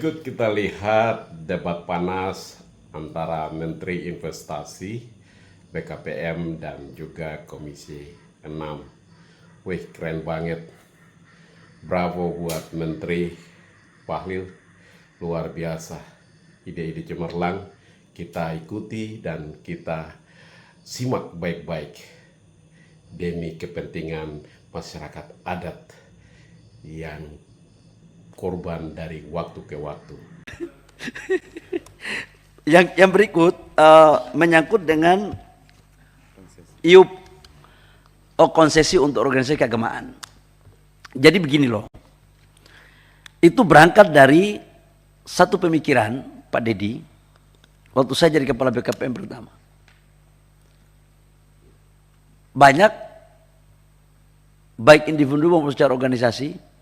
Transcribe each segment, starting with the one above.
Berikut kita lihat debat panas antara Menteri Investasi, BKPM, dan juga Komisi 6. Wih, keren banget. Bravo buat Menteri Bahlil, luar biasa. Ide-ide cemerlang kita ikuti dan kita simak baik-baik demi kepentingan masyarakat adat yang korban dari waktu ke waktu. Yang berikut menyangkut dengan IUP, konsesi untuk organisasi keagamaan. Jadi begini loh, itu berangkat dari satu pemikiran Pak Dedi waktu saya jadi kepala BKPM pertama. Banyak baik individu maupun secara organisasi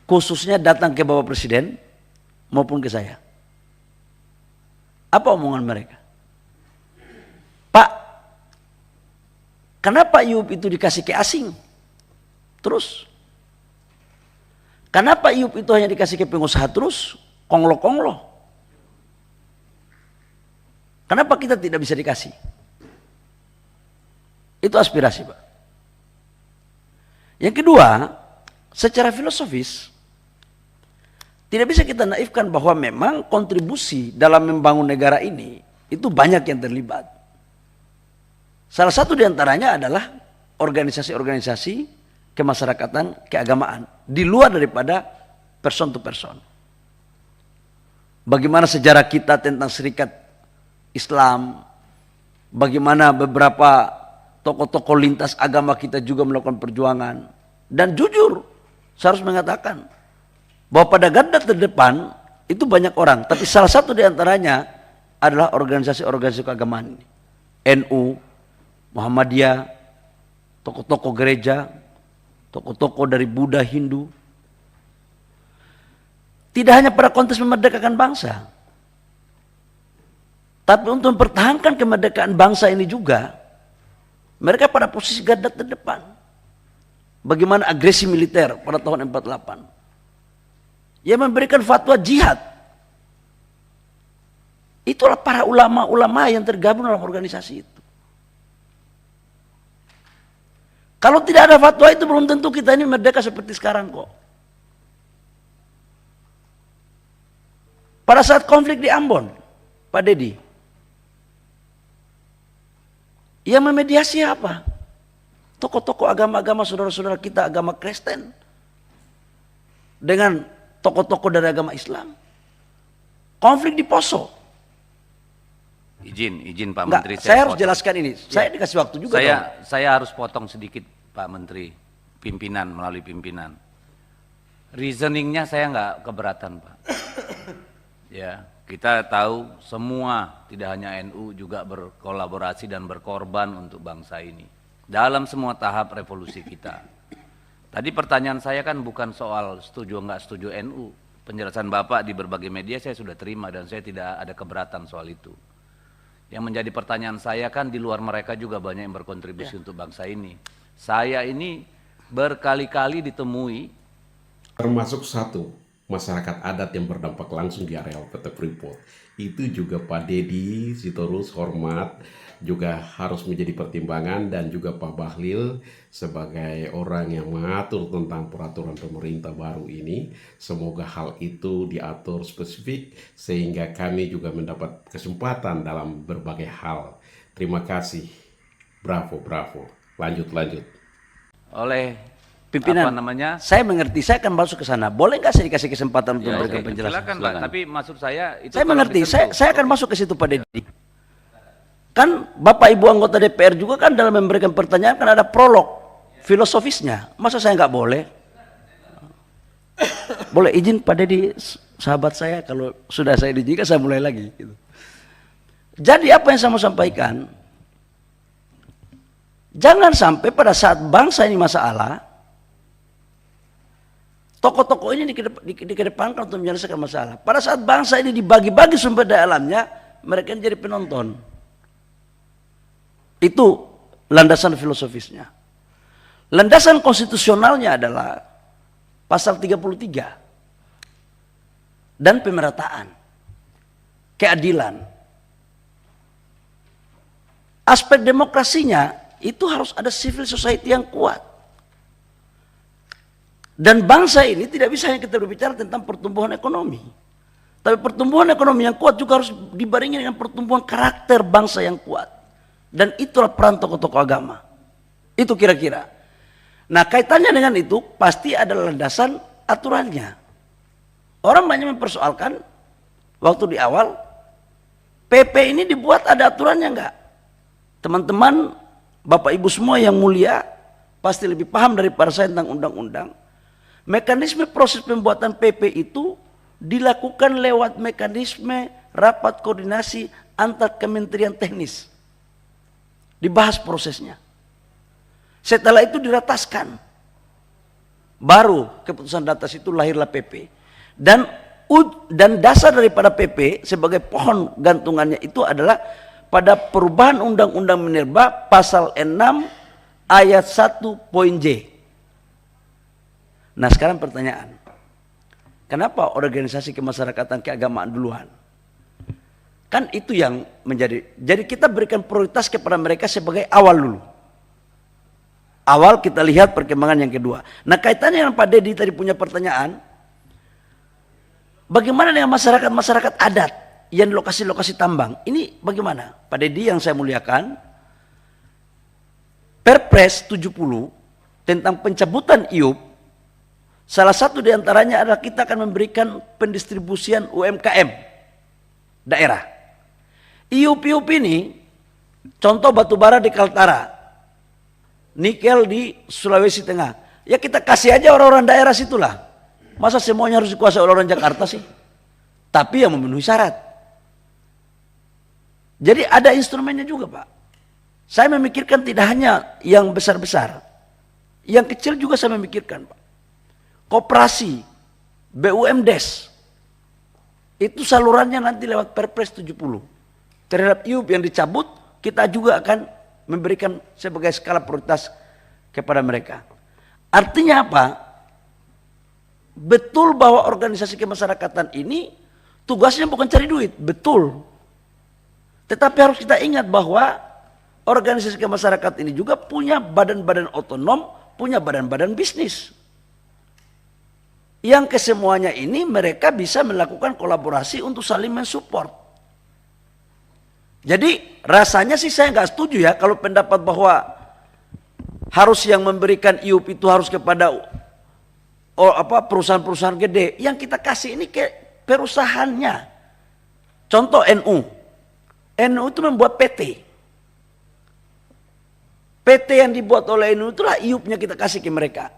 khususnya datang ke Bapak Presiden maupun ke saya. Apa omongan mereka? Pak, kenapa IUP itu dikasih ke asing? Terus, kenapa IUP itu hanya dikasih ke pengusaha terus? Konglo-konglo. Kenapa kita tidak bisa dikasih? Itu aspirasi, Pak. Yang kedua, secara filosofis, tidak bisa kita naifkan bahwa memang kontribusi dalam membangun negara ini itu banyak yang terlibat. Salah satu diantaranya adalah organisasi-organisasi kemasyarakatan, keagamaan di luar daripada person to person. Bagaimana sejarah kita tentang Serikat Islam, bagaimana beberapa tokoh-tokoh lintas agama kita juga melakukan perjuangan. Dan jujur, saya harus mengatakan bahwa pada garda terdepan itu banyak orang, tapi salah satu diantaranya adalah organisasi-organisasi keagamaan ini. NU, Muhammadiyah, tokoh-tokoh gereja, tokoh-tokoh dari Buddha, Hindu. Tidak hanya pada konteks memerdekakan bangsa, tapi untuk mempertahankan kemerdekaan bangsa ini juga, mereka pada posisi garda terdepan. Bagaimana agresi militer pada tahun 48. Yang memberikan fatwa jihad. Itulah para ulama-ulama yang tergabung dalam organisasi itu. Kalau tidak ada fatwa itu belum tentu kita ini merdeka seperti sekarang kok. Pada saat konflik di Ambon, Pak Dedi, yang memediasi apa? Tokoh-tokoh agama-agama saudara-saudara kita agama Kristen dengan tokoh-tokoh dari agama Islam. Konflik di Poso. Izin Pak Enggak, Menteri. saya harus jelaskan ini. Saya dikasih waktu juga. Saya harus potong sedikit Pak Menteri. Pimpinan, melalui pimpinan. Reasoningnya saya nggak keberatan Pak. Ya, kita tahu semua, tidak hanya NU juga berkolaborasi dan berkorban untuk bangsa ini. Dalam semua tahap revolusi kita. Tadi pertanyaan saya kan bukan soal setuju nggak setuju NU. Penjelasan Bapak di berbagai media saya sudah terima dan saya tidak ada keberatan soal itu. Yang menjadi pertanyaan saya kan di luar mereka juga banyak yang berkontribusi untuk bangsa ini. Saya ini berkali-kali ditemui. Termasuk satu, masyarakat adat yang berdampak langsung di areal PT Freeport. Itu juga Pak Dedi Sitorus hormat, juga harus menjadi pertimbangan, dan juga Pak Bahlil sebagai orang yang mengatur tentang peraturan pemerintah baru ini. Semoga hal itu diatur spesifik sehingga kami juga mendapat kesempatan dalam berbagai hal. Terima kasih. Bravo, bravo. Lanjut. Oleh pimpinan, apa namanya? Saya mengerti, saya akan masuk ke sana. Boleh nggak saya dikasih kesempatan untuk memberikan penjelasan? Silakan Pak, tapi maksud saya itu Saya kalau mengerti, disentuh. saya akan masuk ke situ Pak Dedi. Kan Bapak Ibu anggota DPR juga kan dalam memberikan pertanyaan kan ada prolog filosofisnya. Masa saya nggak boleh? Boleh izin Pak Dedi, sahabat saya, kalau sudah saya diizinkan saya mulai lagi. Gitu. Jadi apa yang saya mau sampaikan, jangan sampai pada saat bangsa ini masalah, tokoh-tokoh ini dikedepankan untuk menyelesaikan masalah. Pada saat bangsa ini dibagi-bagi sumber daya alamnya, mereka jadi penonton. Itu landasan filosofisnya. Landasan konstitusionalnya adalah pasal 33. dan pemerataan, keadilan. Aspek demokrasinya itu harus ada civil society yang kuat. Dan bangsa ini tidak bisa hanya kita berbicara tentang pertumbuhan ekonomi. Tapi pertumbuhan ekonomi yang kuat juga harus dibarengi dengan pertumbuhan karakter bangsa yang kuat. Dan itulah peran tokoh-tokoh agama. Itu kira-kira. Nah, kaitannya dengan itu pasti ada landasan aturannya. Orang banyak mempersoalkan waktu di awal, PP ini dibuat ada aturannya enggak? Teman-teman, Bapak Ibu semua yang mulia pasti lebih paham daripada saya tentang undang-undang. Mekanisme proses pembuatan PP itu dilakukan lewat mekanisme rapat koordinasi antar kementerian teknis. Dibahas prosesnya. Setelah itu dirataskan. Baru keputusan di atas itu lahirlah PP. Dan dasar daripada PP sebagai pohon gantungannya itu adalah pada perubahan Undang-Undang Minerba pasal 6 ayat 1 poin J. Nah, sekarang pertanyaan. Kenapa organisasi kemasyarakatan keagamaan duluan? Kan itu yang menjadi. Jadi kita berikan prioritas kepada mereka sebagai awal dulu. Awal kita lihat perkembangan yang kedua. Nah, kaitannya dengan Pak Dedi tadi punya pertanyaan. Bagaimana dengan masyarakat-masyarakat adat yang di lokasi-lokasi tambang? Ini bagaimana? Pak Dedi yang saya muliakan, Perpres 70 tentang pencabutan IUP, salah satu diantaranya adalah kita akan memberikan pendistribusian UMKM daerah. IUP ini, contoh batubara di Kaltara, nikel di Sulawesi Tengah. Ya kita kasih aja orang-orang daerah situlah. Masa semuanya harus dikuasai oleh orang Jakarta sih? Tapi yang memenuhi syarat. Jadi ada instrumennya juga, Pak. Saya memikirkan tidak hanya yang besar-besar. Yang kecil juga saya memikirkan, Pak. Koperasi, BUMDes, itu salurannya nanti lewat Perpres 70. Terhadap IUP yang dicabut, kita juga akan memberikan sebagai skala prioritas kepada mereka. Artinya apa? Betul bahwa organisasi kemasyarakatan ini tugasnya bukan cari duit, betul. Tetapi harus kita ingat bahwa organisasi kemasyarakatan ini juga punya badan-badan otonom, punya badan-badan bisnis. Yang kesemuanya ini mereka bisa melakukan kolaborasi untuk saling mensupport. Jadi rasanya sih saya nggak setuju ya kalau pendapat bahwa harus yang memberikan IUP itu harus kepada perusahaan-perusahaan gede. Yang kita kasih ini ke perusahaannya. Contoh NU. NU itu membuat PT. PT yang dibuat oleh NU itulah IUP-nya kita kasih ke mereka.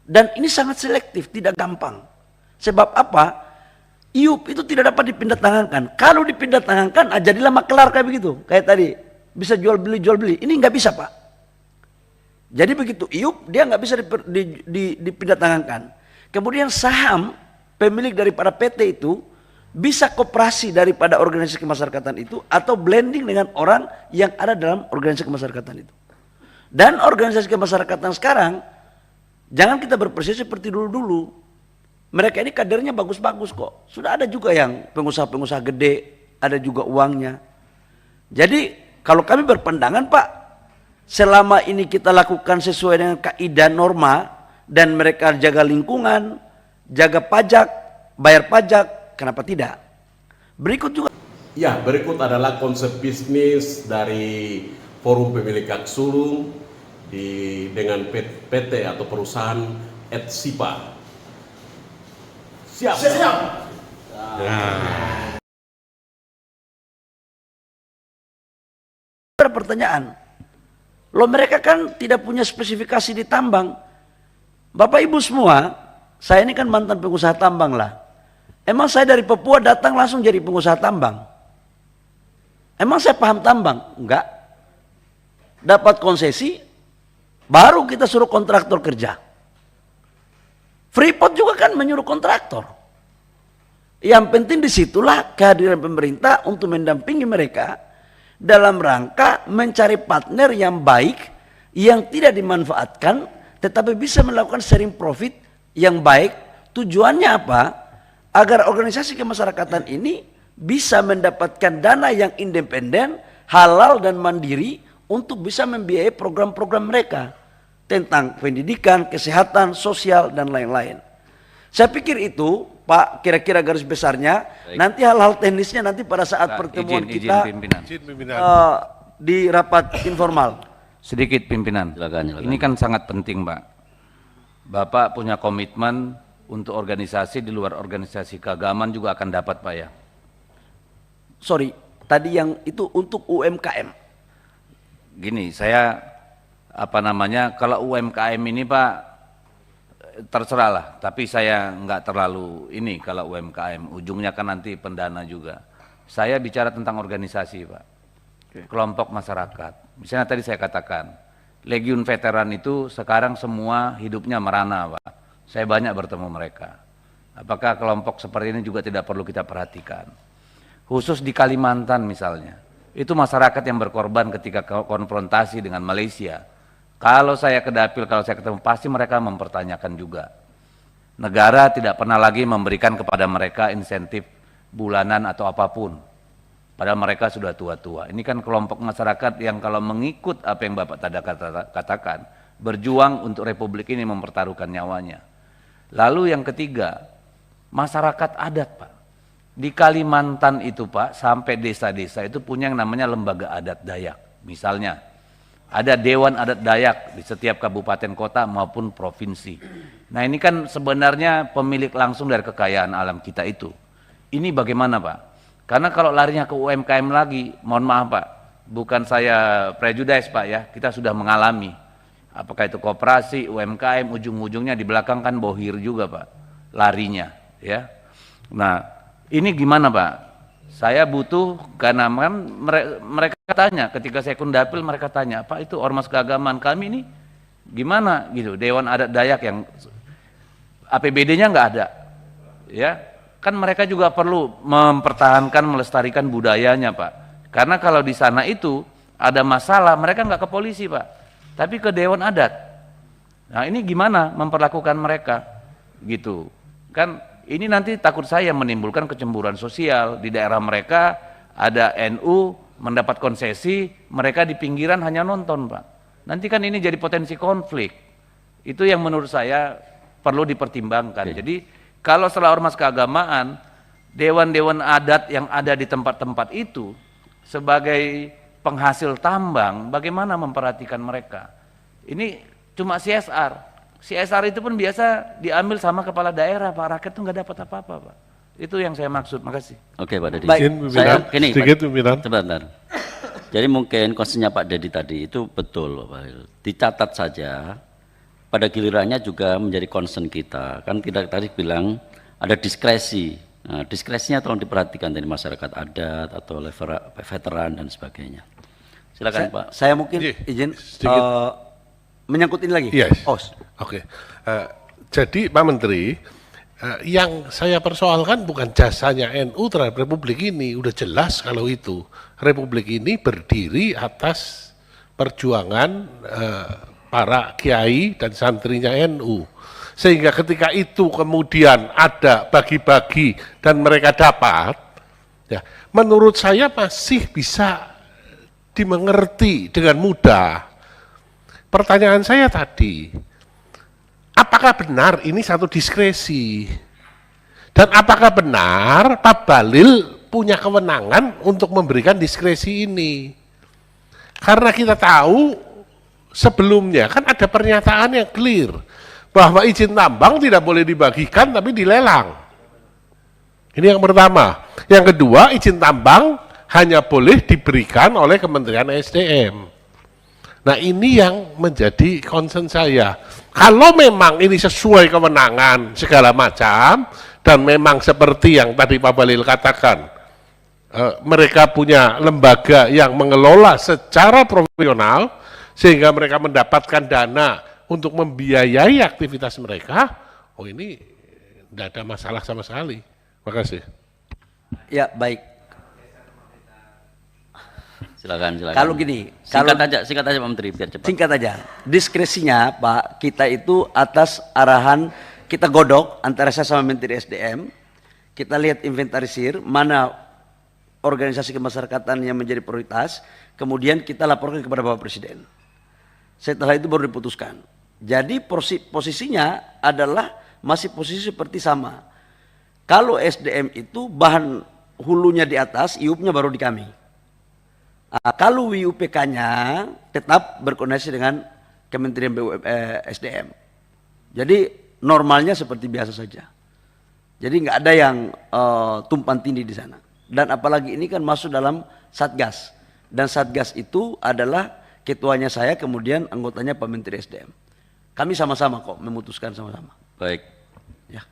Dan ini sangat selektif, tidak gampang. Sebab apa? IUP itu tidak dapat dipindah tangankan. Kalau dipindah tangankan, jadilah makelar kayak begitu. Kayak tadi, bisa jual beli. Ini nggak bisa, Pak. Jadi begitu IUP, dia nggak bisa dipindah tangankan. Kemudian saham pemilik daripada PT itu bisa koperasi daripada organisasi kemasyarakatan itu atau blending dengan orang yang ada dalam organisasi kemasyarakatan itu. Dan organisasi kemasyarakatan sekarang, jangan kita berproses seperti dulu-dulu. Mereka ini kadernya bagus-bagus kok. Sudah ada juga yang pengusaha-pengusaha gede, ada juga uangnya. Jadi kalau kami berpandangan, Pak, selama ini kita lakukan sesuai dengan kaidah norma dan mereka jaga lingkungan, jaga pajak, bayar pajak, kenapa tidak? Berikut juga. Ya, berikut adalah konsep bisnis dari Forum Pemilik Hak Sulung dengan PT atau perusahaan Etsipa. Siap. Ada pertanyaan. Loh, mereka kan tidak punya spesifikasi di tambang. Bapak Ibu semua, saya ini kan mantan pengusaha tambang lah. Emang saya dari Papua datang langsung jadi pengusaha tambang? Emang saya paham tambang? Enggak. Dapat konsesi, baru kita suruh kontraktor kerja. Freeport juga kan menyuruh kontraktor. Yang penting disitulah kehadiran pemerintah untuk mendampingi mereka dalam rangka mencari partner yang baik, yang tidak dimanfaatkan, tetapi bisa melakukan sharing profit yang baik. Tujuannya apa? agar organisasi kemasyarakatan ini bisa mendapatkan dana yang independen, halal dan mandiri untuk bisa membiayai program-program mereka tentang pendidikan, kesehatan, sosial dan lain-lain. Saya pikir itu Pak, kira-kira garis besarnya. Nanti hal-hal teknisnya nanti pada saat pertemuan kita di rapat informal. Sedikit pimpinan. Silakan. Ini kan sangat penting, Pak. Bapak punya komitmen untuk organisasi di luar organisasi keagamaan juga akan dapat, Pak, ya. Sorry, tadi yang itu untuk UMKM. Gini, saya kalau UMKM ini, Pak, terserah lah, tapi saya nggak terlalu ini kalau UMKM, ujungnya kan nanti pendana juga. Saya bicara tentang organisasi, Pak. Kelompok masyarakat. Misalnya tadi saya katakan, Legiun Veteran itu sekarang semua hidupnya merana, Pak. Saya banyak bertemu mereka. Apakah kelompok seperti ini juga tidak perlu kita perhatikan? Khusus di Kalimantan misalnya, itu masyarakat yang berkorban ketika konfrontasi dengan Malaysia. Kalau saya ke Dapil, kalau saya ketemu, pasti mereka mempertanyakan juga. Negara tidak pernah lagi memberikan kepada mereka insentif bulanan atau apapun. Padahal mereka sudah tua-tua. Ini kan kelompok masyarakat yang kalau mengikut apa yang Bapak tadi katakan, berjuang untuk Republik ini mempertaruhkan nyawanya. Lalu yang ketiga, masyarakat adat, Pak. Di Kalimantan itu, Pak, sampai desa-desa itu punya yang namanya lembaga adat Dayak. Misalnya, ada Dewan Adat Dayak di setiap kabupaten kota maupun provinsi. Nah ini kan sebenarnya pemilik langsung dari kekayaan alam kita itu. Ini bagaimana, Pak? Karena kalau larinya ke UMKM lagi, mohon maaf, Pak, bukan saya prejudice, Pak, ya, kita sudah mengalami. Apakah itu koperasi, UMKM, ujung-ujungnya di belakang kan bohir juga, Pak, larinya, ya. Nah ini gimana, Pak? Saya butuh, karena kan mereka tanya, ketika saya kundapil mereka tanya, Pak, itu ormas keagamaan kami ini gimana gitu, Dewan Adat Dayak yang APBD-nya nggak ada, ya kan mereka juga perlu mempertahankan, melestarikan budayanya, Pak. Karena kalau di sana itu ada masalah, mereka nggak ke polisi, Pak, tapi ke Dewan Adat. Nah ini gimana memperlakukan mereka, gitu kan? Ini nanti takut saya menimbulkan kecemburuan sosial. Di daerah mereka ada NU mendapat konsesi, mereka di pinggiran hanya nonton, Pak. Nanti kan ini jadi potensi konflik. Itu yang menurut saya perlu dipertimbangkan. Jadi kalau setelah ormas keagamaan, dewan-dewan adat yang ada di tempat-tempat itu sebagai penghasil tambang, bagaimana memperhatikan mereka? Ini cuma CSR. CSR itu pun biasa diambil sama kepala daerah, Pak. Rakyat itu nggak dapat apa-apa, Pak. Itu yang saya maksud. Makasih. Oke, Pak Dedi. Baik. Saya gini, sedikit pimpinan. sebentar. Jadi mungkin konsennya Pak Dedi tadi itu betul, Pak Bahlil. Dicatat saja. Pada gilirannya juga menjadi concern kita. Kan kita tadi bilang ada diskresi. Nah, diskresinya tolong diperhatikan dari masyarakat adat atau veteran dan sebagainya. Silakan, Pak. Saya mungkin Iya, izin sedikit. menyangkut ini lagi. Yes. Oh, Oke. Jadi Pak Menteri, yang saya persoalkan bukan jasanya NU terhadap Republik ini. Udah jelas kalau itu. Republik ini berdiri atas perjuangan para kiai dan santrinya NU. Sehingga ketika itu kemudian ada bagi-bagi dan mereka dapat, ya, menurut saya masih bisa dimengerti dengan mudah. Pertanyaan saya tadi, apakah benar ini satu diskresi? Dan apakah benar Pak Bahlil punya kewenangan untuk memberikan diskresi ini? Karena kita tahu sebelumnya kan ada pernyataan yang clear bahwa izin tambang tidak boleh dibagikan tapi dilelang. Ini yang pertama. Yang kedua, izin tambang hanya boleh diberikan oleh Kementerian SDM. Nah ini yang menjadi concern saya. Kalau memang ini sesuai kewenangan segala macam, dan memang seperti yang tadi Pak Bahlil katakan, mereka punya lembaga yang mengelola secara profesional, sehingga mereka mendapatkan dana untuk membiayai aktivitas mereka, oh ini tidak ada masalah sama sekali. Terima kasih. ya baik. Silakan. Kalau gini, Singkat aja Pak Menteri biar cepat. singkat aja. Diskresinya, Pak, kita itu atas arahan kita godok antara saya sama Menteri SDM. kita lihat inventarisir mana organisasi kemasyarakatan yang menjadi prioritas, kemudian kita laporkan kepada Bapak Presiden. Setelah itu baru diputuskan. Jadi posisinya adalah masih posisi seperti sama. Kalau SDM itu bahan hulunya di atas, IUP-nya baru di kami. Kalau WUPK-nya tetap berkoordinasi dengan Kementerian SDM. Jadi normalnya seperti biasa saja. Jadi nggak ada yang tumpang tindih di sana. Dan apalagi ini kan masuk dalam Satgas. Dan Satgas itu adalah ketuanya saya, kemudian anggotanya Pak Menteri SDM. Kami sama-sama kok memutuskan sama-sama. Baik. Ya.